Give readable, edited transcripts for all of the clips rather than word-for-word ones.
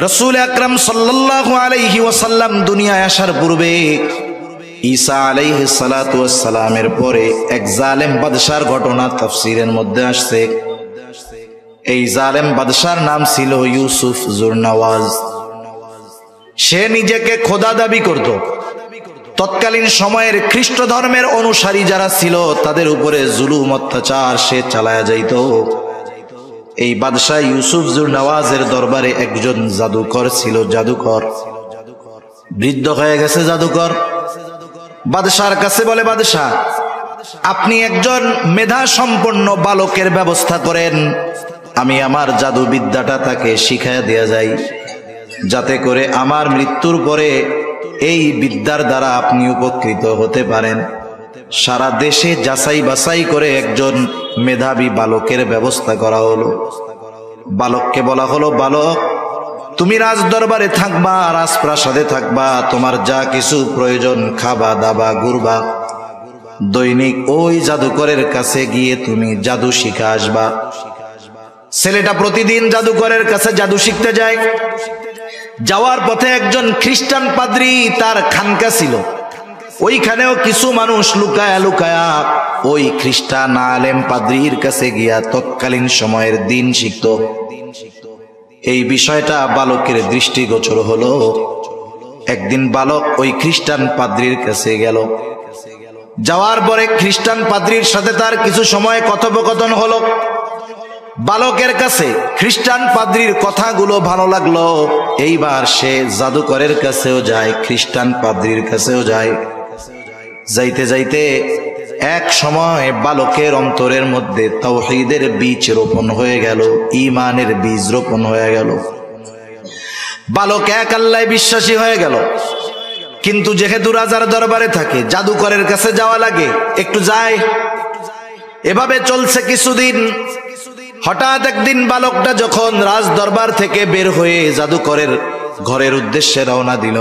রাসূল আকরাম সাল্লাল্লাহু আলাইহি ওয়াসাল্লাম দুনিয়ায় আসার পূর্বে ঈসা আলাইহিস সালাতু ওয়াস সালামের পরে এক জালেম বাদশার ঘটনা তাফসীরের মধ্যে আসছে। এই জালেম বাদশার নাম ছিল ইউসুফ জুরনওয়াজ। সে নিজেকে খোদা দাবি করত। তৎকালীন সময়ের খ্রিস্ট ধর্মের অনুসারী যারা ছিল তাদের উপরে জুলুম অত্যাচার সে চালায়া যাইত। এই বাদশাহ ইউসুফ জুরনওয়াজের দরবারে একজন জাদুকর ছিল। জাদুকর বৃদ্ধ হয়ে গেছে। জাদুকর বাদশার কাছে বলে, বাদশাহ, আপনি একজন মেধা সম্পন্ন বালকের ব্যবস্থা করেন, আমি আমার জাদু বিদ্যাটা তাকে শিখাইয়া দেয়া যাই, যাতে করে আমার মৃত্যুর পরে এই বিদ্যার দ্বারা আপনি উপকৃত হতে পারেন। সারা দেশে যাচাই বাছাই করে একজন মেধাবী বালকের ব্যবস্থা করা হলো। বালককে বলা হলো, বালক, তুমি রাজ দরবারে থাকবা, রাজপ্রাসাদে থাকবা, তোমার যা কিছু প্রয়োজন খাবা দাবা ঘুরবা, দৈনিক ওই জাদুকরের কাছে গিয়ে তুমি জাদু শিখা আসবা। ছেলেটা প্রতিদিন জাদুকরের কাছে জাদু শিখতে যায়। যাওয়ার পথে একজন খ্রিস্টান পাদ্রী তার খানকা ছিল। ওইখানেও কিছু মানুষ লুকায়া লুকায়া ওই খ্রিস্টান আলেম পাদ্রীর কাছে গিয়া তৎকালীন সময়ের দিন শিখত। এই বিষয়টা বালকের দৃষ্টিগোচর হলো। একদিন বালক ওই খ্রিস্টান পাদ্রীর কাছে গেল। যাওয়ার পরে খ্রিস্টান পাদ্রীর সাথে তার কিছু সময় কথোপকথন হলো। বালকের কাছে খ্রিস্টান পাদ্রীর কথাগুলো ভালো লাগলো। এইবার সে জাদুকরের কাছেও যায়, খ্রিস্টান পাদ্রীর কাছেও যায়। যাইতে যাইতে এক সময় বালকের অন্তরের মধ্যে তাওহীদের বীজ রোপণ হয়ে গেল, ঈমানের বীজ রোপণ হয়ে গেল। বালক এক আল্লাহয় বিশ্বাসী হয়ে গেল। কিন্তু যেহেতু রাজার দরবারে থাকে, জাদুকরের কাছে যাওয়া লাগে, একটু যায়। এভাবে চলছে কিছুদিন। হঠাৎ একদিন বালকটা যখন রাজ দরবার থেকে বের হয়ে জাদুকরের ঘরের উদ্দেশ্যে রওনা দিল,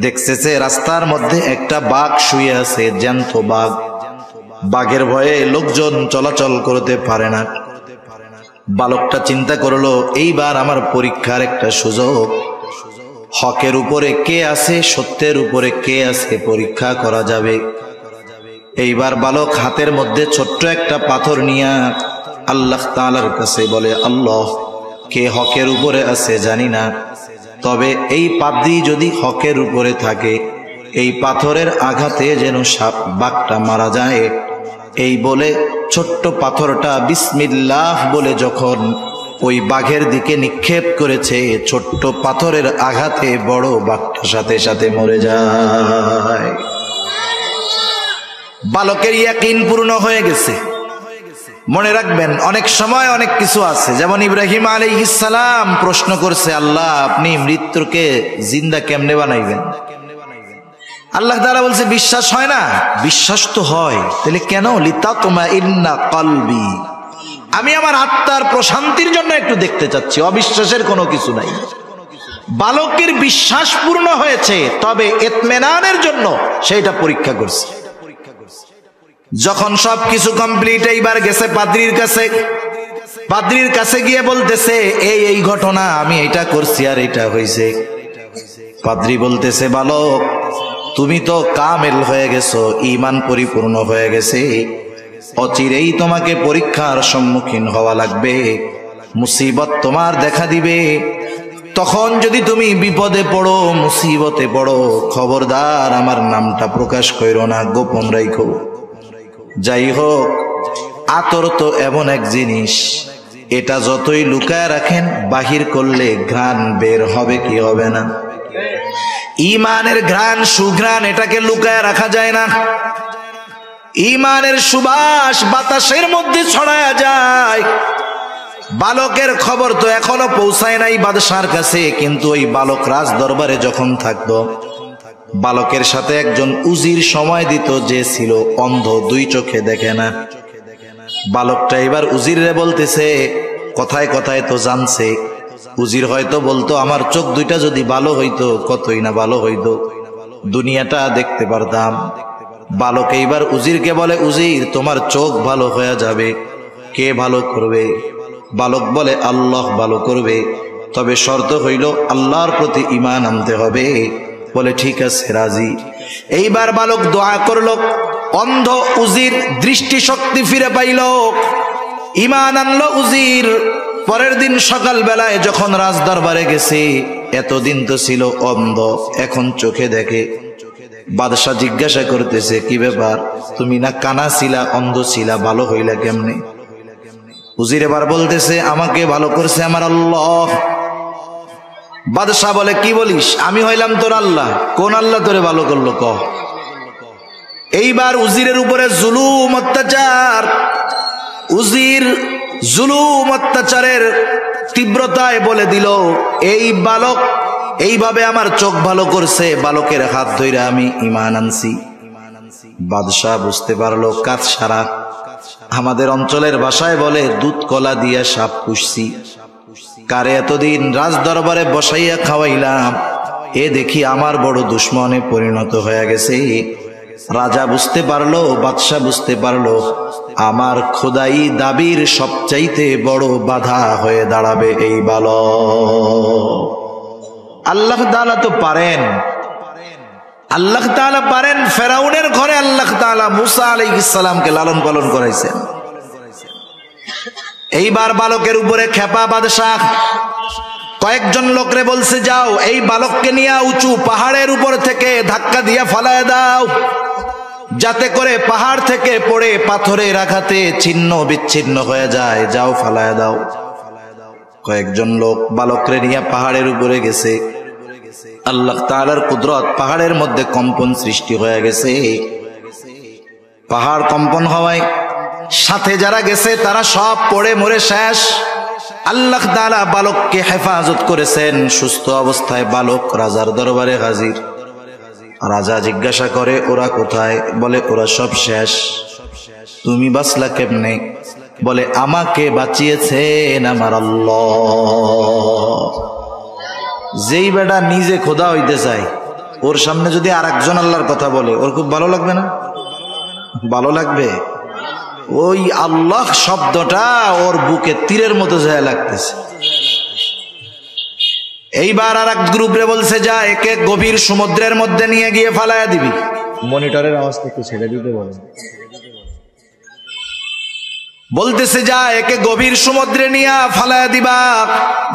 দেখতেছে রাস্তার মধ্যে একটা বাঘ শুয়ে আছে, জ্যান্ত বাঘ। বাঘের ভয়ে লোকজন চলাচল করতে পারে না। বালকটা চিন্তা করলো, এইবার আমার পরীক্ষার একটা সুযোগ। হকের উপরে কে আছে, সত্যের উপরে কে আছে পরীক্ষা করা যাবে। এইবার বালক হাতের মধ্যে ছোট্ট একটা পাথর নিয়ে আল্লাহ তাআলার কাছে বলে, আল্লাহ, কে হকের উপরে আছে জানি না, তবে এই পাদ্রী যদি হকের উপরে থাকে, এই পাথরের আঘাতে যেন বাঘটা মারা যায়। এই বলে ছোট্ট পাথরটা বিসমিল্লাহ বলে যখন ওই বাঘের দিকে নিক্ষেপ করেছে, ছোট্ট পাথরের আঘাতে বড় বাঘটা সাথে সাথে মরে যায়। বালকের ইয়াকিন পূর্ণ হয়ে গেছে। মনে রাখবেন, অনেক সময় অনেক কিছু আছে। যেমন ইব্রাহিম আলাইহিস সালাম প্রশ্ন করছে, আল্লাহ, আপনি মৃত্যুকে জিন্দা কেমনে বানাইবেন? আল্লাহ তাআলা বলছে, বিশ্বাস হয় না? বিশ্বাস তো হয়। তাহলে কেন? লিতাতমাইন্না কলবি, আমি আমার আত্মার প্রশান্তির জন্য একটু দেখতে চাচ্ছি। অবিশ্বাসের কোনো কিছু নাই। বালকের বিশ্বাস পূর্ণ হয়েছে, তবে ইতমিনানের জন্য সেইটা পরীক্ষা করছে। যখন সবকিছু কমপ্লিট, এইবার গেছে পাদ্রীর কাছে। পাদ্রীর কাছে গিয়ে বলতেছে, এই ঘটনা, আমি এটা করছি আর এটা হয়েছে। পাদ্রী বলতেছে, বালক, তুমি তো কামেল হয়ে গেছো, ঈমান পরিপূর্ণ হয়ে গেছে, অচিরেই তোমাকে পরীক্ষার সম্মুখীন হওয়া লাগবে, মুসিবত তোমার দেখা দিবে। তখন যদি তুমি বিপদে পড়ো, মুসিবতে পড়ো, খবরদার আমার নামটা প্রকাশ করো না, গোপন রাখো। যাই হোক, আতর তো এমন এক জিনিস, এটা যতই লুকায় রাখেন, বাহির করলে ঘ্রাণ বের হবে কি হবে না? ঈমানের ঘ্রাণ, সুঘ্রাণ, এটাকে লুকায় রাখা যায় না। ঈমানের সুবাস বাতাসের মধ্যে ছড়ায়া যায়। বালকের খবর তো এখনো পৌঁছায় নাই বাদশার কাছে, কিন্তু ওই বালক রাজ দরবারে যখন থাকতো, বালকের সাথে একজন উজির সময় দিত, যে ছিল অন্ধ, দুই চোখে দেখে না। বালকটা এবার উজিরে বলতেছে, কথায় কথায় তো জানছে। উজির হয়তো বলতো, আমার চোখ দুইটা যদি ভালো হইতো, কতই না ভালো হইতো, দুনিয়াটা দেখতে পারতাম। বালক এইবার উজিরকে বলে, উজির, তোমার চোখ ভালো হয়ে যাবে, কে ভালো করবে? বালক বলে, আল্লাহ ভালো করবে। তবে শর্ত হইল আল্লাহর প্রতি ঈমান আনতে হবে। বলে ঠিক আছে, রাজি। এইবার বালক দোয়া করল, অন্ধ উজির দৃষ্টি শক্তি ফিরে পাইল, ঈমান আনলো উজির। পরের দিন সকাল বেলায় যখন রাজ দরবারে গেছে, এতদিন তো ছিল অন্ধ, এখন চোখে দেখে। বাদশাহ জিজ্ঞাসা করতেছে, কি ব্যাপার, তুমি না কানা ছিলা, অন্ধ ছিলা, ভালো হইলা কেমনে? উজির এবার বলতেছে, আমাকে ভালো করছে আমার আল্লাহ। বাদশাহ বলে, কি বলিস? আমি হইলাম তোর আল্লাহ? কোন আল্লাহ তোরে ভালো করলো ক? এইবার উজিরের উপরে জুলুম অত্যাচার। উজির জুলুম অত্যাচারের তীব্রতায় বলে দিল, এই বালক এইভাবে আমার চোখ ভালো করছে, বালকের হাত ধরে আমি ঈমান আনছি। বাদশাহ বুঝতে পারলো কাজ সারা। আমাদের অঞ্চলের ভাষায় বলে, দুধ কলা দিয়া সাপ পুষছি। কারে এতদিন রাজ দরবারে বসাইয়া খাওয়াইলাম, এ দেখি আমার বড় দুশ্মনে পরিণত হয়ে গেছে। রাজা বুঝতে পারলো, বাদশাহ বুঝতে পারলো, আমার খোদাই দাবির সবচাইতে বড় বাধা হয়ে দাঁড়াবে এই বালক। আল্লাহ তাআলা তো পারেন, আল্লাহ তাআলা পারেন। ফেরাউনের ঘরে আল্লাহ তাআলা মুসা আলাইহিস সালামকে লালন পালন করাইছেন। এইবার বালকের উপরে খেপা বাদশাহ কয়েকজন লোকরে বলছে, যাও এই বালককে নিয়ে উঁচু পাহাড়ের উপর থেকে ধাক্কা দিয়ে ফালায় দাও, যাতে করে পাহাড় থেকে পড়ে পাথরের আঘাতে ছিন্ন বিচ্ছিন্ন হয়ে যায়। যাও ফালায় দাও। কয়েকজন লোক বালকরে নিয়ে পাহাড়ের উপরে গেছে। আল্লাহ তাআলার কুদরত, পাহাড়ের মধ্যে কম্পন সৃষ্টি হয়ে গেছে। পাহাড় কম্পন হওয়ায় সাথে যারা গেছে তারা সব পড়ে মরে শেষ। আল্লাহ তাআলা বালককে হেফাজত করেছেন। সুস্থ অবস্থায় বালক রাজার দরবারে হাজির। রাজা জিজ্ঞাসা করে, ওরা কোথায়? বলে, ওরা সব শেষ। তুমি বাঁচলা কেমনে? বলে, আমাকে বাঁচিয়েছেন আমার আল্লাহ। যেই বেটা নিজে খোদা হইতে চায়, ওর সামনে যদি আর একজন আল্লাহর কথা বলে, ওর খুব ভালো লাগবে না? ভালো লাগবে। ওই আল্লাহ শব্দটা ওর বুকে তীরের মতো যায় লাগতেছে। এইবার আর এক গ্রুপে বলছে, যা একে গভীর সমুদ্রের মধ্যে নিয়ে গিয়ে ফালায়া দিবি। মনিটরের আওয়াজটা একটু ছেড়ে দিতে বলেন। বলতেছে, যা একে গভীর সমুদ্রে নিয়ে ফালায়া দিবা,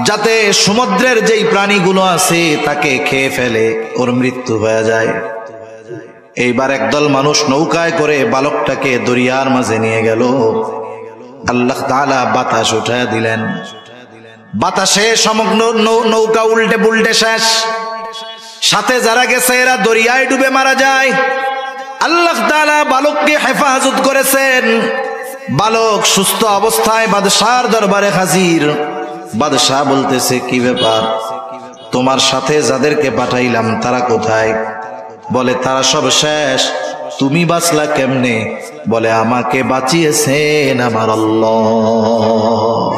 যাতে সমুদ্রের যেই প্রাণীগুলো আছে তাকে খেয়ে ফেলে, ওর মৃত্যু হয়ে যায়। এইবার একদল মানুষ নৌকায় করে বালকটাকে দরিয়ার মাঝে নিয়ে গেল। আল্লাহ তাআলা বাতাস উঠায়া দিলেন। বাতাসে সমগ্র নৌকা উল্টে পুল্টে শেষ। সাথে যারা গেছে এরা দরিয়ায় ডুবে মারা যায়। আল্লাহ তাআলা বালককে হেফাজত করেছেন। বালক সুস্থ অবস্থায় বাদশার দরবারে হাজির। বাদশাহ বলতেছে, কি ব্যাপার, তোমার সাথে যাদেরকে পাঠাইলাম তারা কোথায়? বলে, তারা সব শেষ। তুমি বাঁচলা কেমনে? বলে, আমাকে বাঁচিয়েছেন আমার আল্লাহ।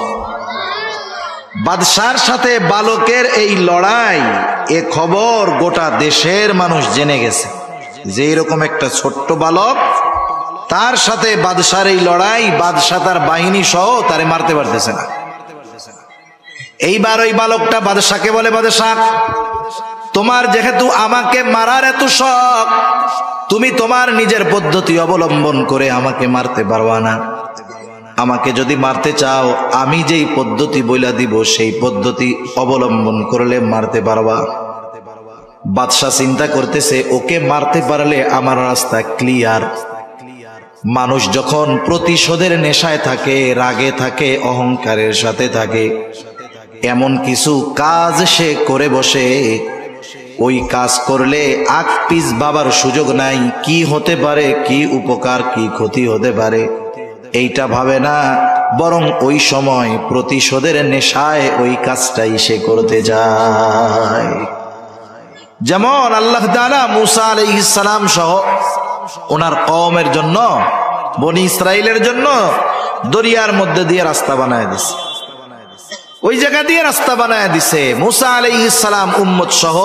বাদশার সাথে বালকের এই লড়াই, এ খবর গোটা দেশের মানুষ জেনে গেছে যে এরকম একটা ছোট্ট বালক, তার সাথে বাদশার এই লড়াই, বাদশা তার বাহিনী সহ তারে মারতে পারতেছে না। এইবার ওই বালকটা বাদশাকে বলে, বাদশা, তোমার যেহেতু আমাকে মারার এত শখ, তুমি তোমার নিজের পদ্ধতি অবলম্বন করে আমাকে মারতে পারবা না। আমাকে যদি মারতে চাও, আমি যেই পদ্ধতি বইলা দিব সেই পদ্ধতি অবলম্বন করলে মারতে পারবা। বাদশা চিন্তা করতেছে, ওকে মারতে পারলে আমার রাস্তা ক্লিয়ার। মানুষ যখন প্রতিশোধের নেশায় থাকে, রাগে থাকে, অহংকারের সাথে থাকে, এমন কিছু কাজ সে করে বসে, ওই কাজ করলে আগ পিছ বাবার সুযোগ নাই। কি হতে পারে, কি উপকার, কি ক্ষতি হতে পারে, এইটা ভাবে না, বরং ওই সময় প্রতিশোধের নেশায় ওই কাজটাই সে করতে যায়। যেমন আল্লাহ তাআলা মুসা আলাইহিস সালাম সহ ওনার কওমের জন্য, বনি ইসরাইলের জন্য দরিয়ার মধ্যে দিয়ে রাস্তা বানায় দিছে। ওই জায়গা দিয়ে রাস্তা বানায় দিছে। মুসা আলাইহিস সালাম উম্মত সহ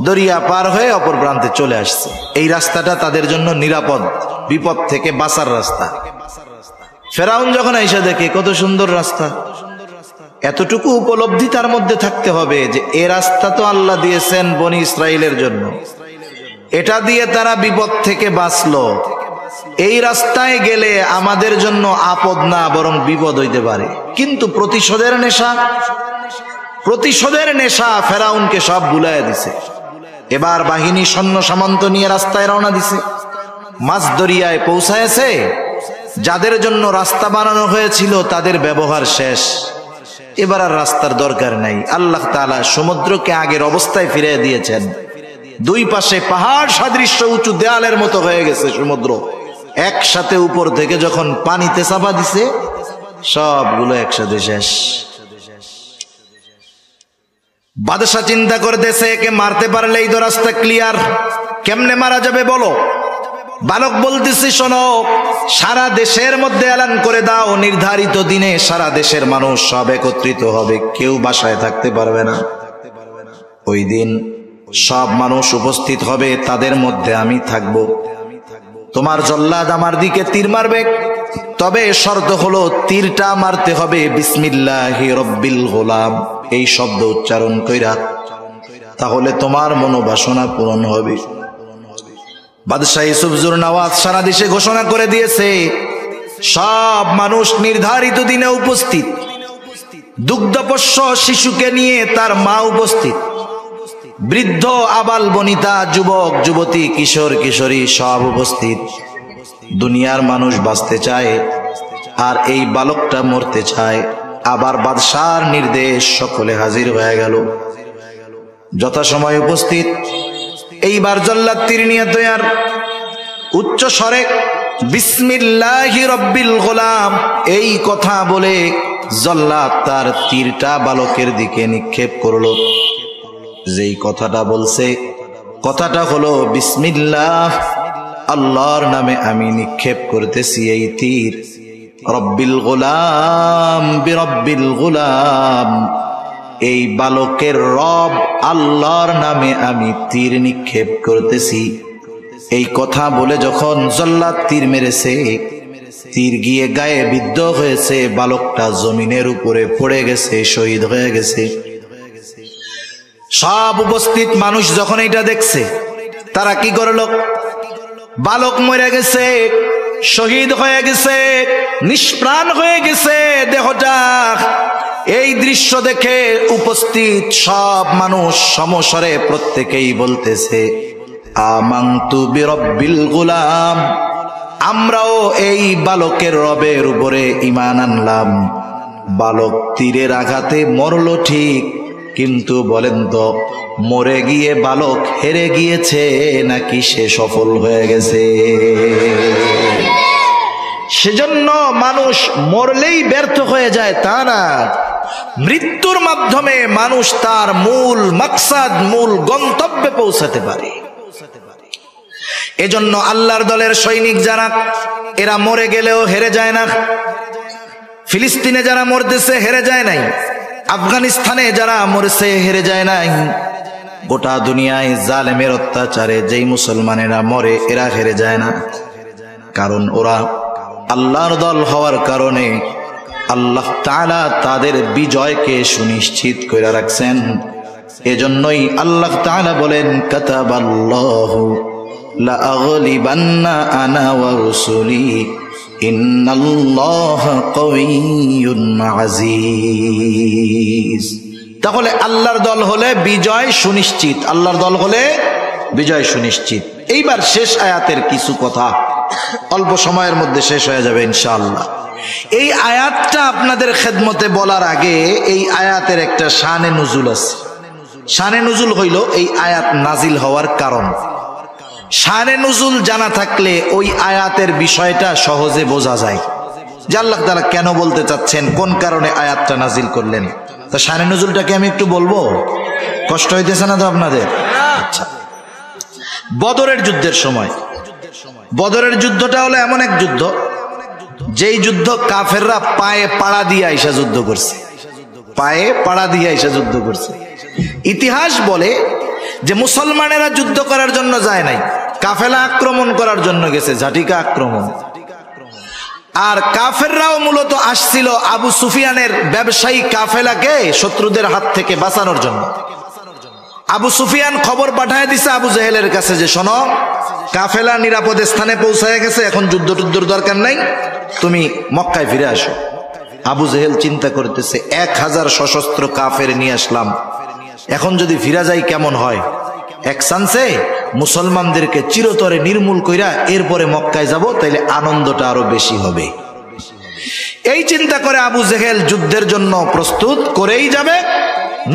দরিয়া পার হয়ে অপর প্রান্তে চলে আসছে। এই রাস্তাটা তাদের জন্য নিরাপদ, বিপদ থেকে বাঁচার রাস্তা। ফেরাউন যখন আইসা দেখে কত সুন্দর রাস্তা, এতটুকু উপলব্ধি তার মধ্যে থাকতে হবে যে এ রাস্তা তো আল্লাহ দিয়েছেন বনি ইসরাইলের জন্য, এটা দিয়ে তারা বিপদ থেকে বাঁচলো, এই রাস্তায় গেলে আমাদের জন্য আপদ না বরং বিপদ হইতে পারে। কিন্তু প্রতিশোধের নেশা ফেরাউনকে সব ভুলাইয়া দিছে। এবার বাহিনী সৈন্য সামন্ত নিয়ে রাস্তায় রওনা দিছে। মাঝ দরিয়ায় পৌঁছায়ছে, যাদের জন্য রাস্তা বানানো হয়েছিল তাদের ব্যবহার শেষ, এবার আর রাস্তার দরকার নাই। আল্লাহ তাআলা সমুদ্রকে আগের অবস্থায় ফিরিয়ে দিয়েছেন। দুই পাশে পাহাড় সাদৃশ্য উঁচু দেয়ালের মতো হয়ে গেছে সমুদ্র। একসাথে উপর থেকে যখন পানিতে চাপা দিছে, সবগুলো একসাথে শেষ। বাদশা চিন্তা করতেছে একে মারতে পারলেই তো রাস্তা ক্লিয়ার, কেমনে মারা যাবে বলো? বালক বলতেছে, শোনো, সারা দেশের মধ্যে এলান করে দাও, নির্ধারিত দিনে সারা দেশের মানুষ সব একত্রিত হবে, কেউ বাসায় থাকতে পারবে না। ওই দিন সব মানুষ উপস্থিত হবে, তাদের মধ্যে আমি থাকব। তোমার জল্লাদ আমার দিকে তীর মারবে, তবে শর্ত হলো তীরটা মারতে হবে বিসমিল্লাহি রব্বিল গোলাম, এই শব্দ উচ্চারণ কইরা, তাহলে তোমার মনোবাসনা পূরণ হবে। বাদশাহ ইউসুফ জুরনাওয়াত সারা দেশে ঘোষণা করে দিয়েছে, সব মানুষ নির্ধারিত দিনে উপস্থিত। দুগ্ধপোষ্য শিশুকে নিয়ে তার মা উপস্থিত, বৃদ্ধ আবাল বনিতা, যুবক যুবতী, কিশোর কিশোরী সব উপস্থিত। দুনিয়ার মানুষ বাঁচতে চায় আর এই বালকটা মরতে চায়। আবার বাদশার নির্দেশ, সকলে হাজির হয়ে গেল, যথাসময় উপস্থিত। এইবার জল্লাদ তীর নিয়ে তৈয়ার, উচ্চ স্বরে বিসমিল্লাহি রব্বিল গোলাম এই কথা বলে জল্লাদ তার তীরটা বালকের দিকে নিক্ষেপ করলো। যেই কথাটা বলছে, কথাটা হলো বিসমিল্লাহ, আল্লাহর নামে আমি নিক্ষেপ করতেছি এই তীর। রব্বিল গোলাম বিরব্বিল গোলাম, এই বালকের রব আল্লাহর নামে আমি তীর নিক্ষেপ করতেছি। এই কথা বলে যখন জল্লাদ তীর মেরেছে, তীর গিয়ে গায়ে বিদ্ধ হয়েছে, বালকটা জমিনের উপরে পড়ে গেছে, শহীদ হয়ে গেছে। সব উপস্থিত মানুষ যখন এটা দেখছে, তারা কি করলো? বালক মরে গেছে, শহীদ হয়ে গেছে, নিষ্প্রাণ হয়ে গেছে দেহটা। এই দৃশ্য দেখে উপস্থিত সব মানুষ সমস্বরে প্রত্যেকেই বলতেছে, আমানতু বিরব্বিল গোলাম, আমরাও এই বালকের রবের উপরে ঈমান আনলাম। বালক তীরের আঘাতে মরল ঠিক, কিন্তু বলেন তো, মরে গিয়ে বালক হেরে গিয়েছে নাকি সে সফল হয়ে গেছে? সেজন্য মানুষ মরলেই ব্যর্থ হয়ে যায় তা না, মৃত্যুর মাধ্যমে মানুষ তার মূল মাকসাদ, মূল গন্তব্যে পৌঁছাতে পারে। এজন্য আল্লাহর দলের সৈনিক যারা, এরা মরে গেলেও হেরে যায় না। ফিলিস্তিনে যারা মরতেছে হেরে যায় নাই, আফগানিস্তানে যারা মরছে হেরে যায় নাই। গোটা দুনিয়ায় জালেমের অত্যাচারে যেই মুসলমানেরা মরে, এরা হেরে যায় না। কারণ ওরা আল্লাহর দল হওয়ার কারণে আল্লাহ তাআলা তাদের বিজয়কে সুনিশ্চিত করে রাখছেন। এজন্যই আল্লাহ তাআলা বলেন, কাতাবাল্লাহু লা আগলিবান্না আনা ওয়া রুসুলি ইন্নাল্লাহা কাওয়িয়্যুন আজিজ। তাহলে আল্লাহর দল হলে বিজয় সুনিশ্চিত, আল্লাহর দল হলে বিজয় সুনিশ্চিত। এইবার শেষ আয়াতের কিছু কথা অল্প সময়ের মধ্যে শেষ হয়ে যাবে ইনশাআল্লাহ। এই আয়াতটা আপনাদের খেদমতে বলার আগে এই আয়াতের একটা শানে নুজুল আছে। শানে নুজুল হইল এই আয়াত নাজিল হওয়ার কারণ। শানে নুজুল জানা থাকলে ওই আয়াতের বিষয়টা সহজে বোঝা যায় যে আল্লাহ তাআলা কেন বলতে চাচ্ছেন, কোন কারণে আয়াতটা নাজিল করলেন। তো শানে নুজুলটাকে আমি একটু বলবো, কষ্ট হইতেছে না তো আপনাদের? আচ্ছা, বদরের যুদ্ধের সময়, বদরের যুদ্ধটা হলো এমন এক যুদ্ধ, যেই যুদ্ধ কাফেররা পায়ে পাড়া দিয়ে আইসা যুদ্ধ করছে, পায়ে পাড়া দিয়ে আইসা যুদ্ধ করছে। ইতিহাস বলে যে মুসলমানেরা যুদ্ধ করার জন্য যায় নাই, কাফেলা আক্রমণ করার জন্য গেছে, ঝাটিকা আক্রমণ। আর কাফেররাও মূলত আসছিল আবু সুফিয়ানের ব্যবসায়ী কাফেলাকে শত্রুদের হাত থেকে বাঁচানোর জন্য। আবু সুফিয়ান খবর পাঠায় দিছে আবু জেহেলের কাছে যে শোনো, কাফেলা নিরাপদ স্থানে পৌঁছায় গেছে, এখন যুদ্ধ টুদ্ধর দরকার নাই, তুমি মক্কায় ফিরে আসো। আবু জেহেল চিন্তা করতেছে 1000 সশস্ত্র কাফের নিয়ে আসলাম, এখন যদি ফিরা যাই কেমন হয়, এক চান্সে মুসলমানদেরকে চিরতরে নির্মূল কইরা এরপরে মক্কায় যাব, তাইলে আনন্দটা আরো বেশি হবে। এই চিন্তা করে আবু জেহেল যুদ্ধের জন্য প্রস্তুত করেই যাবে।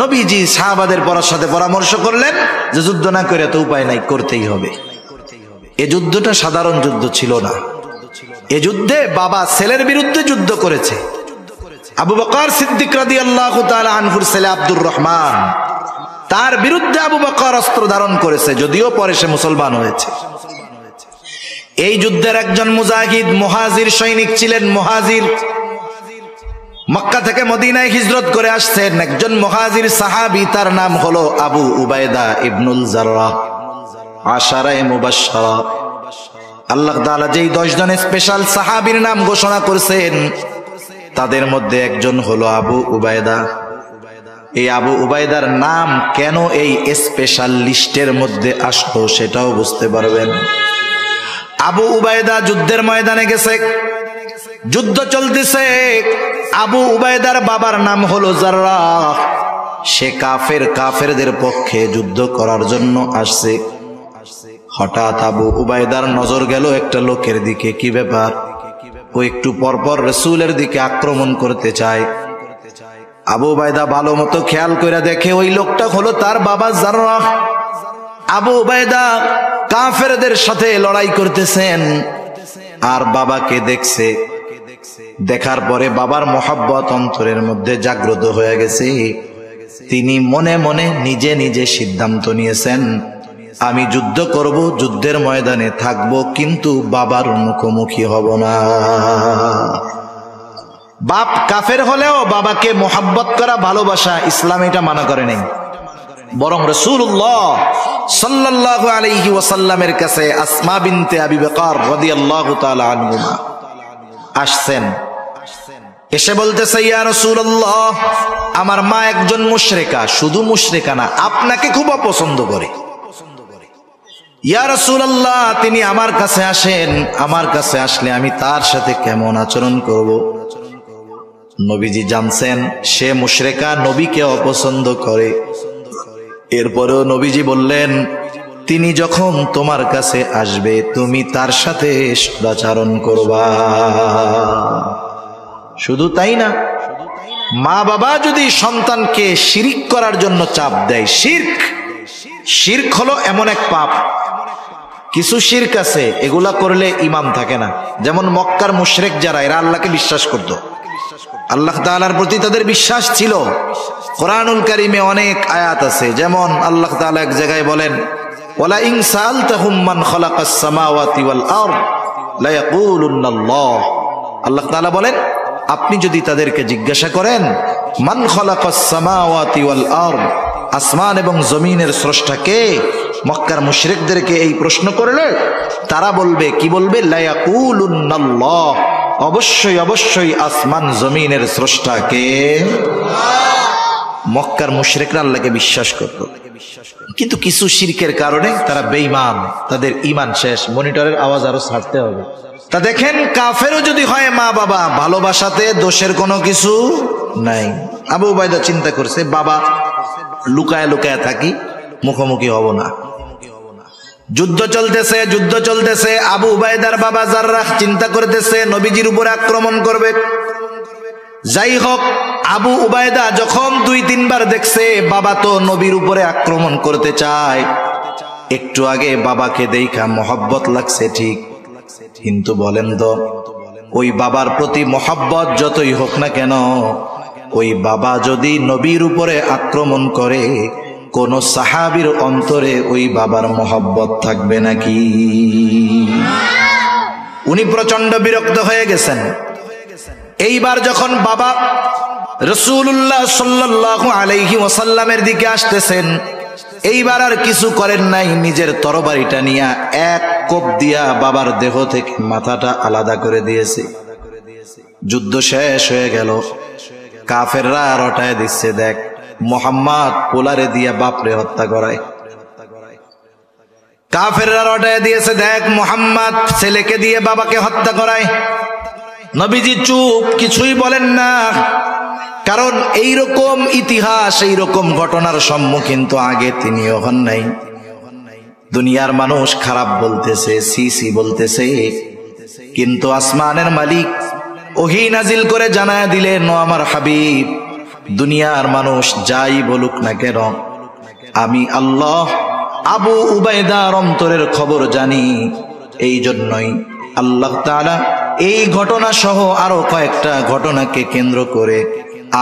নবীজি সাহাবাদের সাথে পরামর্শ করলেন যে যুদ্ধ না করে তো উপায় নাই, করতেই হবে। এ যুদ্ধটা সাধারণ যুদ্ধ ছিল না, এ যুদ্ধে বাবা ছেলের বিরুদ্ধে যুদ্ধ করেছে। আবু বকর সিদ্দিক রাদিয়াল্লাহু তাআলা আনহুর ছেলে আব্দুর রহমান, তার বিরুদ্ধে আবু বকর অস্ত্র ধারণ করেছে, যদিও পরে সে মুসলমান হয়েছে। এই যুদ্ধের একজন মুজাহিদ মুহাজির সৈনিক ছিলেন। মুহাজির মক্কা থেকে মদিনায় হিজরত করে আসছেন একজন মুহাজির সাহাবী, তার নাম হলো আবু উবাইদা ইবনুল জাররাহ। আশারায়ে মুবাশশারা, আল্লাহ তাআলা যেই 10 জন স্পেশাল সাহাবীর নাম ঘোষণা করেছেন, তাদের মধ্যে একজন হলো আবু উবাইদা। এই আবু উবাইদার নাম কেন এই স্পেশাল লিস্টের মধ্যে আসলো সেটাও বুঝতে পারবেন। আবু উবাইদা যুদ্ধের ময়দানে গেছে, যুদ্ধ চলতেছে। আবু উবাইদার বাবার নাম হলো জাররাহ, সে কাফেরদের পক্ষে যুদ্ধ করার জন্য আসছে। হঠাৎ আবু উবাইদার নজর গেল একটা লোকের দিকে। কি ব্যাপার? ও একটু পরপর রাসূলের দিকে আক্রমণ করতে চায়। আবু উবাইদা ভালো মতো খেয়াল করে দেখে ওই লোকটা হলো তার বাবা জাররাহ। আবু উবাইদা কাফেরদের সাথে লড়াই করতেছেন আর বাবাকে দেখছে। দেখার পরে বাবার মহব্বত অন্তরের মধ্যে জাগ্রত হয়ে গেছে। তিনি মনে মনে নিজে নিজে সিদ্ধান্ত নিয়েছেন, আমি যুদ্ধ করব, যুদ্ধের ময়দানে থাকব, কিন্তু বাবার মুখোমুখি হব না। বাপ কাফের হলেও বাবাকে মোহাব্বত করা, ভালোবাসা, ইসলাম এটা মানা করে নাই। বরং রাসূলুল্লাহ সাল্লাল্লাহু আলাইহি ওয়াসাল্লামের কাছে আসমা বিনতে আবি বকর রাদিয়াল্লাহু তাআলা আনহুমা আসছেন। এসে বলতেছে, ইয়া রাসূলুল্লাহ, আমার মা একজন মুশরিকা, শুধু মুশরিকা না, আপনাকে খুব অপছন্দ করে। ইয়া রাসূলুল্লাহ, তিনি আমার কাছে আসেন, আমার কাছে আসলে আমি তার সাথে কেমন আচরণ করব? নবীজি জানছেন সে মুশরিকা, নবীকে অপছন্দ করে। এরপরেও নবীজি বললেন, তিনি যখন তোমার কাছে আসবে তুমি তার সাথে সদাচরণ করবা। শুধু তাই না, মা বাবা যদি সন্তানকে শিরক করার জন্য চাপ দেয়, শিরক হলো এমন এক পাপ, কিছু শিরক আছে এগুলা করলে ঈমান থাকে না। যেমন মক্কার মুশরিক যারা, এরা আল্লাহকে বিশ্বাস করত, আল্লাহ তাআলার প্রতি তাদের বিশ্বাস ছিল। কোরআনুল কারীমে অনেক আয়াত আছে, যেমন আল্লাহ তাআলা এক জায়গায় বলেন, ওয়ালা ইন সাআলতাহুম মান খালাকাস সামাওয়াতি ওয়াল আরদ লা ইয়াকুলুন্নাল্লাহ। আল্লাহ তাআলা বলেন, আপনি যদি তাদেরকে জিজ্ঞাসা করেন মান খালাকাস সামাওয়াতি ওয়াল আরদ, আসমান এবং জমিনের স্রষ্টা কে, মক্কার মুশরিকদেরকে এই প্রশ্ন করলে তারা বলবে, কি বলবে? লা ইয়াকুলুন্নাল্লাহ, অবশ্যই অবশ্যই আসমান জমিনের স্রষ্টা কে। মক্কার মুশরিকরা আল্লাহকে বিশ্বাস করত, কিন্তু কিছু শিরকের কারণে তারা বেঈমান, তাদের ঈমান শেষ। মনিটরের আওয়াজ আরো ছাড়তে হবে। তা দেখেন, কাফেরও যদি হয় মা বাবা, ভালোবাসাতে দোষের কোনো কিছু নাই। আবু উবাইদা চিন্তা করছে, বাবা লুকায় লুকায় থাকি, মুখোমুখি হব না। যুদ্ধ চলতেছে। আবু উবাইদার বাবা জাররাহ চিন্তা করতেছে নবীজির উপরে আক্রমণ করবে। যাই হোক, আবু উবাইদা যখন 2-3 বার দেখছে বাবা তো নবীর উপরে আক্রমণ করতে চায়, একটু আগে বাবাকে দেখা মহব্বত লাগছে ঠিক, কিন্তু বলেন তো, ওই বাবার প্রতি মহব্বত যতই হোক না কেন, ওই বাবা যদি নবীর উপরে আক্রমণ করে, কোন সাহাবীর অন্তরে ওই বাবার মহব্বত থাকবে নাকি? উনি প্রচন্ড বিরক্ত হয়ে গেছেন। এইবার যখন বাবা রাসূলুল্লাহ সাল্লাল্লাহু আলাইহি ওয়াসাল্লামের দিকে আসতেছেন, এইবার আর কিছু করেন নাই, নিজের তরবারিটা নিয়ে এক কোপ দিয়া বাবার দেহ থেকে মাথাটা আলাদা করে দিয়েছে। যুদ্ধ শেষ হয়ে গেল, কাফেররা রটায় দিচ্ছে, দেখ মোহাম্মদ পোলারে দিয়া বাপরে হত্যা করায়। কাফেররা রটায় দিয়েছে, দেখ মোহাম্মদ ছেলেকে দিয়ে বাবাকে হত্যা করায়। নবীজি চুপ, কিছুই বলেন না, কারণ এইরকম ইতিহাস, এইরকম ঘটনার সম্মুখীন তো আগে তিনিও হন নাই। দুনিয়ার মানুষ খারাপ বলতেছে, সি সি বলতেছে, কিন্তু আসমানের মালিক ওহী নাজিল করে জানায় দিলেন, ও আমার হাবিব, দুনিয়ার মানুষ যাই বলুক না কেন, আমি আল্লাহ আবু উবাইদার অন্তরের খবর জানি। এই জন্যই আল্লাহ তাআলা এই ঘটনা সহ আরো কয়েকটা ঘটনাকে কেন্দ্র করে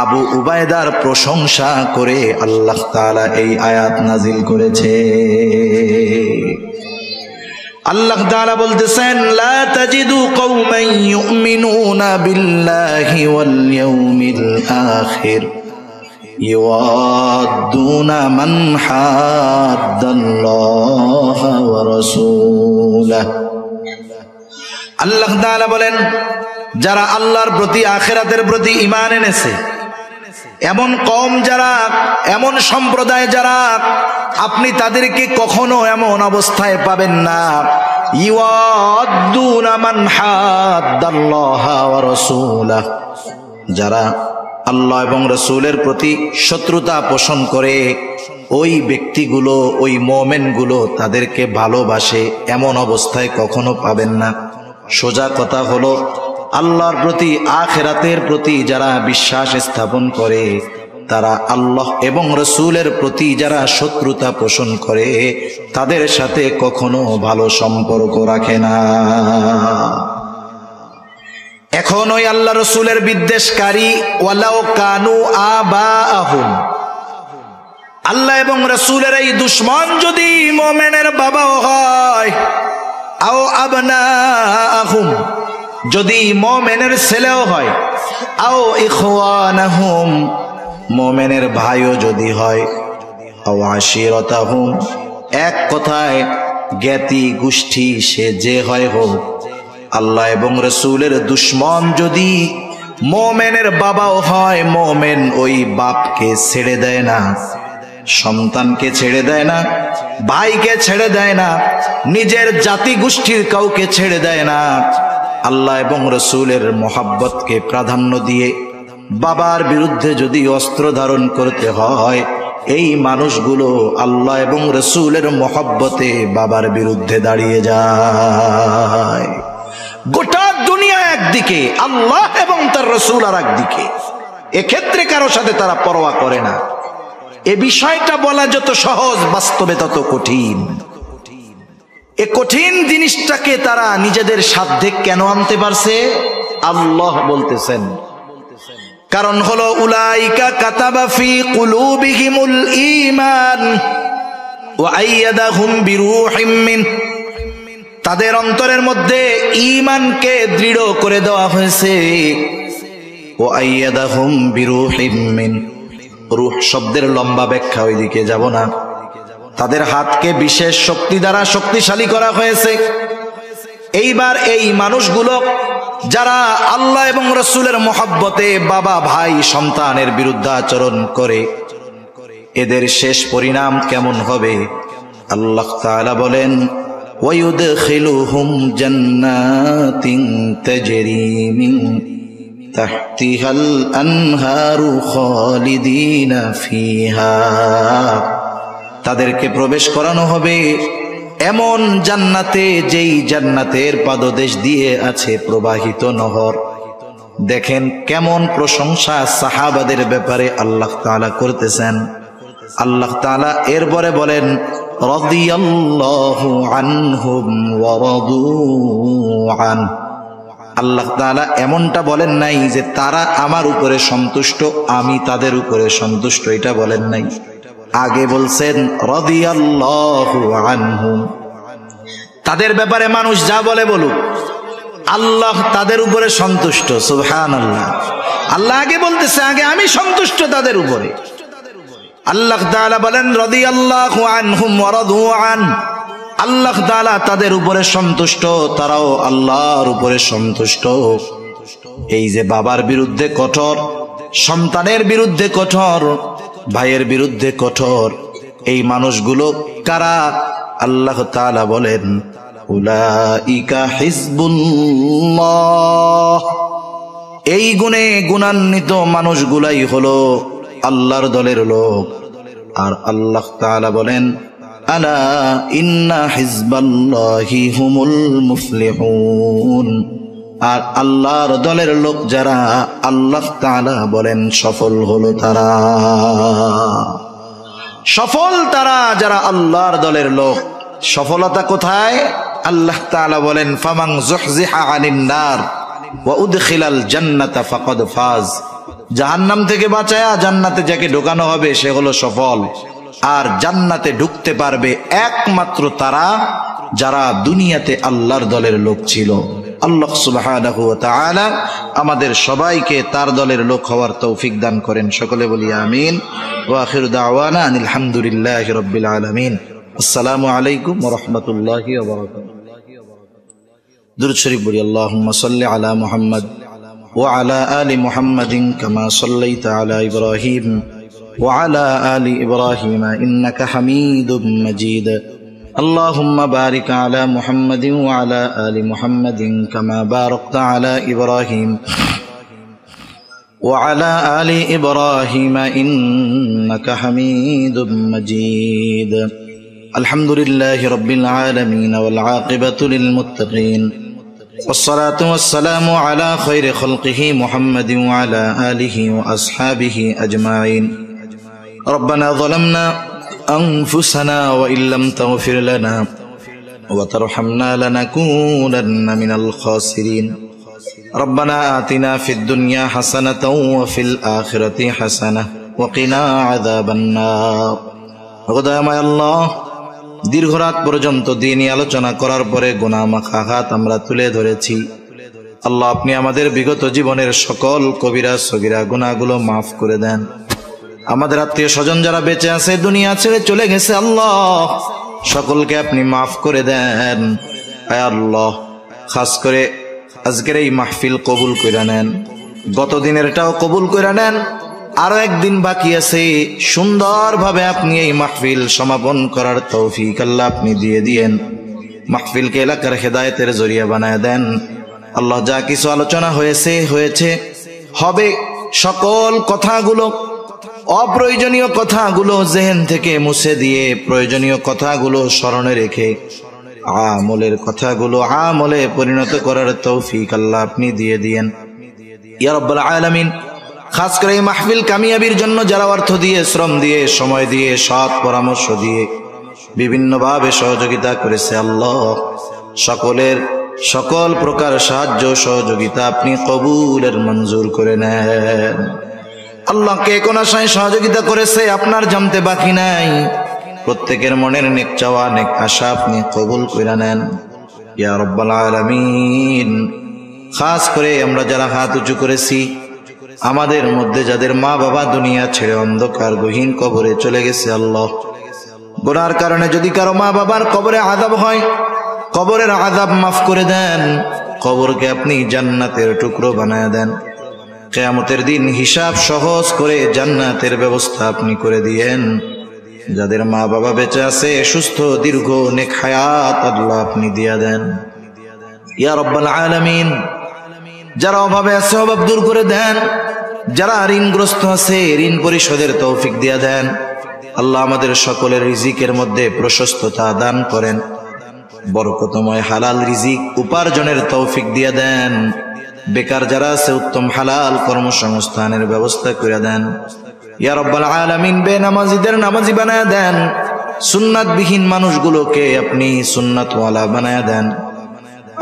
আবু উবাইদার প্রশংসা করে আল্লাহ তাআলা এই আয়াত নাজিল করেছে। আল্লাহ তাআলা বলতেছেন, লা তাজিদু কওমান ইউমিনুনা বিল্লাহি ওয়াল ইয়াউমিল আখির ইউআদ্দুনা মান হাদ্দাল্লাহা ওয়া রাসূলাহু। আল্লাহ তাআলা বলেন, যারা আল্লাহর প্রতি, আখিরাতের প্রতি ঈমান এনেছে, এমন কওম যারা, এমন সম্প্রদায় যারা, আপনি তাদেরকে কখনো এমন অবস্থায় পাবেন না, ইউআদ্দুনা মান হাদ্দাল্লাহা ওয়া রাসূলাহু, যারা আল্লাহ এবং রাসূলের প্রতি শত্রুতা পোষণ করে, ওই ব্যক্তিগুলো, ওই মুমিনগুলো তাদেরকে ভালোবাসে, এমন অবস্থায় কখনো পাবেন না। সোজা কথা হলো, আল্লাহর প্রতি, আখিরাতের প্রতি যারা বিশ্বাস স্থাপন করে, তারা আল্লাহ এবং রাসূলের প্রতি যারা শত্রুতা পোষণ করে, তাদের সাথে কখনো ভালো সম্পর্ক রাখে না। এখন ওই আল্লাহ রাসূলের বিদ্বেষকারী, ওয়ালাউ কানু আবাআহুম, আল্লাহ এবং রাসূলের এই দুশমন যদি মুমিনের বাবাও হয়, আও আবনাআহুম, যদি মুমিনের ছেলেও হয়, আও ইখওয়ানাহুম, মুমিনের ভাইও যদি হয়, আও আশিরাতাহুম, এক কথায় জ্ঞাতি গোষ্ঠী সে যে হয় হোক, আল্লাহ এবং রাসূলের দুশমন যদি মুমিনের বাবাও হয়, মুমিন ওই বাপকে ছেড়ে দেয় না, সন্তানকে ছেড়ে দেয় না, ভাইকে ছেড়ে দেয় না, নিজের জাতি গোষ্ঠীর কাউকে ছেড়ে দেয় না। আল্লাহ এবং রাসূলের মহব্বতকে প্রাধান্য দিয়ে বাবার বিরুদ্ধে যদি অস্ত্র ধারণ করতে হয়, এই মানুষগুলো আল্লাহ এবং রাসূলের মহব্বতে বাবার বিরুদ্ধে দাঁড়িয়ে যায়। গোটা দুনিয়া একদিকে, আল্লাহ এবং তার রাসূল আর একদিকে, এক্ষেত্রে কারো সাথে তারা পরোয়া করে না। এ বিষয়টা বলা যত সহজ, বাস্তবে তত কঠিন। এ কঠিন জিনিসটাকে তারা নিজেদের সাধ্যে কেন আনতে পারছে? আল্লাহ বলতেছেন, কারণ হলো উলাইকা কাতাবা ফি কুলুবিহিমুল ঈমান ওয়া আইয়াদাহুম বিরূহিম মিন, তাদের অন্তরের মধ্যে ঈমানকে দৃঢ় করে দেওয়া হয়েছে। ওয়া আইয়াদাহুম বিরূহিম মিন, রূহ শব্দের লম্বা ব্যাখ্যা, ওইদিকে যাব না। তাদের হাতকে বিশেষ শক্তি দ্বারা শক্তিশালী করা হয়েছে। এইবার এই মানুষগুলো যারা আল্লাহ এবং রাসূলের মহব্বতে বাবা ভাই সন্তানের বিরুদ্ধে আচরণ করে, এদের শেষ পরিণাম কেমন হবে? আল্লাহ তাআলা বলেন, ওয়ায়ুদখিলুহুম জান্নাতিন তাজরি মিন তাহতিহাল আনহারু খালিদিনা ফিহা, তাদেরকে প্রবেশ করানো হবে এমন জান্নাতে, যেই জান্নাতের পাদদেশ দিয়ে আছে প্রবাহিত নহর। দেখেন কেমন প্রশংসা সাহাবাদের ব্যাপারে আল্লাহ তাআলা করতেছেন। আল্লাহ তাআলা এরপরে বলেন, রাদিয়াল্লাহু আনহুম ওয়া রাদু আন। আল্লাহ তাআলা এমনটা বলেন নাই যে তারা আমার উপরে সন্তুষ্ট, আমি তাদের উপরে সন্তুষ্ট, এটা বলেন নাই। আগে বলছেন রাদিয়াল্লাহু আনহুম, তাদের ব্যাপারে মানুষ যা বলে বলুক, আল্লাহ তাদের উপরে সন্তুষ্ট। সুবহানাল্লাহ। আল্লাহ আগে বলতেছে, আগে আমি সন্তুষ্ট তাদের উপরে। আল্লাহ তাআলা বলেন রাদিয়াল্লাহু আনহুম ওয়া রাদু আন, আল্লাহ তাআলা তাদের উপরে সন্তুষ্ট, তারাও আল্লাহর উপরে সন্তুষ্ট। এই যে বাবার বিরুদ্ধে কঠোর, সন্তানের বিরুদ্ধে কঠোর, ভাইয়ের বিরুদ্ধে কঠোর, এই মানুষগুলো কারা? আল্লাহ তাআলা বলেন উলাইকা হিজবুল্লাহ। এই গুণে গুণান্বিত মানুষগুলাই হলো আল্লাহর দলের লোক। আর আল্লাহ তাআলা বলেন আলা ইন্না হিজবাল্লাহি হুমুল মুফলিহুন। আর আল্লাহর দলের লোক যারা, আল্লাহ তাআলা বলেন সফল হলো তারা, সফল তারা যারা আল্লাহর দলের লোক। সফলতা কোথায়? আল্লাহ তাআলা বলেন ফামান যুহজিহা আনিন নার ওয়া উদখিলাল জান্নাতা ফাকাদ ফাজ। জাহান্নাম থেকে বাঁচায়া জান্নাতে যাকে ঢোকানো হবে সে হলো সফল। আর জান্নাতে ঢুকতে পারবে একমাত্র তারা যারা দুনিয়াতে আল্লাহর দলের লোক ছিল। আল্লাহ সুবহানাহু ওয়া তাআলা আমাদের সবাইকে তার দলের লোক হওয়ার তৌফিক দান করেন। সকলে বলি আমিন। ওয়া আখিরু দাওয়ানা আনিল হামদুলিল্লাহি রাব্বিল আলামিন। আসসালামু আলাইকুম ওয়া রাহমাতুল্লাহি ওয়া বারাকাতুহু। দুরূদ শরীফ বলি আল্লাহুম্মা সাল্লি আলা মুহাম্মদ ওয়া আলা আলি মুহাম্মাদিন কামা সাল্লাইতা আলা ইব্রাহিম ওয়া আলা আলি ইব্রাহিম ইন্নাকা হামিদুম মাজিদ। আল্লাহুম্মা বারিক আলা মুহাম্মাদিন ওয়া আলা আলি মুহাম্মাদিন কামা বারাকতা আলা ইব্রাহিম ওয়া আলা আলি ইব্রাহিম ইন্নাকা হামিদুম মাজিদ। আলহামদুলিল্লাহি রাব্বিল আলামিন ওয়াল আকিবাতু লিল মুত্তাকিন والصلاة والسلام على خير خلقه محمد وعلى آله وأصحابه أجمعين. ربنا ظلمنا أنفسنا وإن لم تغفر لنا وترحمنا لنكونن من الخاسرين. ربنا آتنا في الدنيا حسنة وفي الآخرة حسنة وقنا عذاب النار. خدایا আল্লাহ, দীর্ঘ রাত পর্যন্ত দিনই আলোচনা করার পরে গুনাহ মাখা হাত আমরা তুলে ধরেছি। আল্লাহ, আপনি আমাদের বিগত জীবনের সকল কবিরা সগীরা গুনাহগুলো মাফ করে দেন। আমাদের আত্মীয় স্বজন যারা বেঁচে আছে, দুনিয়া ছেড়ে চলে গেছে, আল্লাহ সকলকে আপনি মাফ করে দেন। আয় আল্লাহ, খাস করে আজকের এই মাহফিল কবুল করে নেন, গত দিনেরটাও কবুল করে নেন। আরো একদিন বাকি আছে, সুন্দরভাবে আপনি এই মাহফিল সমাপন করার তৌফিক আল্লাহ আপনি দিয়ে দিয়েন। মাহফিলকে এলাকার হেদায়েতের জরিয়া বানায় দেন। আল্লাহ, যা কিছু আলোচনা হয়েছে হবে, সকল কথাগুলো, অপ্রয়োজনীয় কথাগুলো জেহেন থেকে মুছে দিয়ে প্রয়োজনীয় কথাগুলো স্মরণে রেখে আমলের কথাগুলো আমলে পরিণত করার তৌফিক আল্লাহ আপনি দিয়ে দিয়েন ইয়া রাব্বাল আলামিন। খাস করে এই মাহফিল কামিয়াবির জন্য যারা অর্থ দিয়ে, শ্রম দিয়ে, সময় দিয়ে, সৎ পরামর্শ দিয়ে বিভিন্নভাবে সহযোগিতা করেছে, আল্লাহ সকলের সকল প্রকার সাহায্য সহযোগিতা আপনি কবুলের মঞ্জুর করে নেন। আল্লাহ, কে কোন আশায় সহযোগিতা করেছে আপনার জানতে বাকি নাই। প্রত্যেকের মনের নেক চাওয়া, নেক আশা আপনি কবুল করে নেন ইয়া রাব্বাল আলামিন। খাস করে আমরা যারা হাত উঁচু করেছি, আমাদের মধ্যে যাদের মা বাবা দুনিয়া ছেড়ে অন্ধকার গহীন কবরে চলে গেছে, আল্লাহ গুনার কারণে যদি কারো মা বাবার কবরে আযাব হয়, কবরের আযাব মাফ করে দেন। কবরকে আপনি জান্নাতের টুকরো বানায় দেন। কিয়ামতের দিন হিসাব সহজ করে জান্নাতের ব্যবস্থা আপনি করে দিয়েন। যাদের মা বাবা বেঁচে আছে, সুস্থ দীর্ঘ নেক হায়াত আল্লাহ আপনি দিয়া দেন ইয়া রাব্বাল আলামিন। যারা অভাবে আছে, অভাব দূর করে দেন। যারা ঋণগ্রস্ত আছে, ঋণ পরিশোধের তৌফিক দিয়া দেন। আল্লাহ, আমাদের সকলের রিজিকের মধ্যে প্রশস্ততা দান করেন। বরকতময় হালাল রিজিক উপার্জনের তৌফিক দিয়া দেন। বেকার যারা আছে, উত্তম হালাল কর্মসংস্থানের ব্যবস্থা করে দেন ইয়া রাব্বাল আলামিন। বেনামাজিদের নামাজি বানায় দেন। সুন্নাতবিহীন মানুষগুলোকে আপনি সুন্নাতওয়ালা বানায় দেন।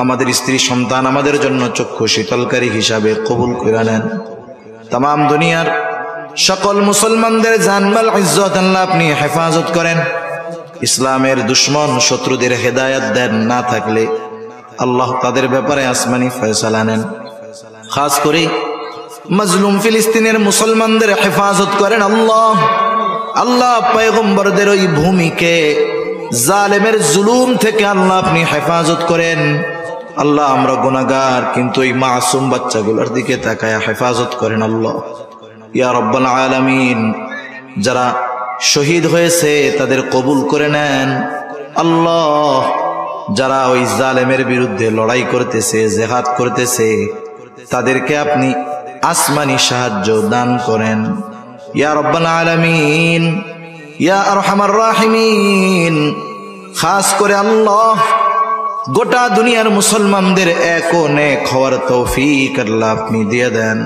আমাদের স্ত্রী সন্তান আমাদের জন্য চক্ষু শীতলকারী হিসাবে কবুল করে নেন। তামাম দুনিয়ার সকল মুসলমানদের জানমাল ইজ্জত আল্লাহ আপনি হেফাজত করেন। ইসলামের দুশ্মন শত্রুদের হেদায়েত দেন। না থাকলে আল্লাহ তাদের ব্যাপারে আসমানি ফয়সালা নেন। খাস করে মাজলুম ফিলিস্তিনের মুসলমানদের হেফাজত করেন আল্লাহ। আল্লাহ, পয়গম্বরদের ওই ভূমিকে জালেমের জুলুম থেকে আল্লাহ আপনি হেফাজত করেন। আল্লাহ আমরা গুনাহগার, কিন্তু এই মাসুম বাচ্চাগুলোর দিকে তাকায়া হেফাজত করেন আল্লাহ ইয়া রাব্বাল আলামিন। যারা শহীদ হয়েছে তাদের কবুল করে নেন আল্লাহ। যারা ওই জালেমের বিরুদ্ধে লড়াই করতেছে, জিহাদ করতেছে, তাদেরকে আপনি আসমানি সাহায্য দান করেন ইয়া রাব্বাল আলামিন, ইয়া আরহামার রাহিমিন। খাস করে আল্লাহ গোটা দুনিয়ার মুসলমানদের এক ও নেক হওয়ার তৌফিক আল্লাহ আপনি দিয়ে দেন।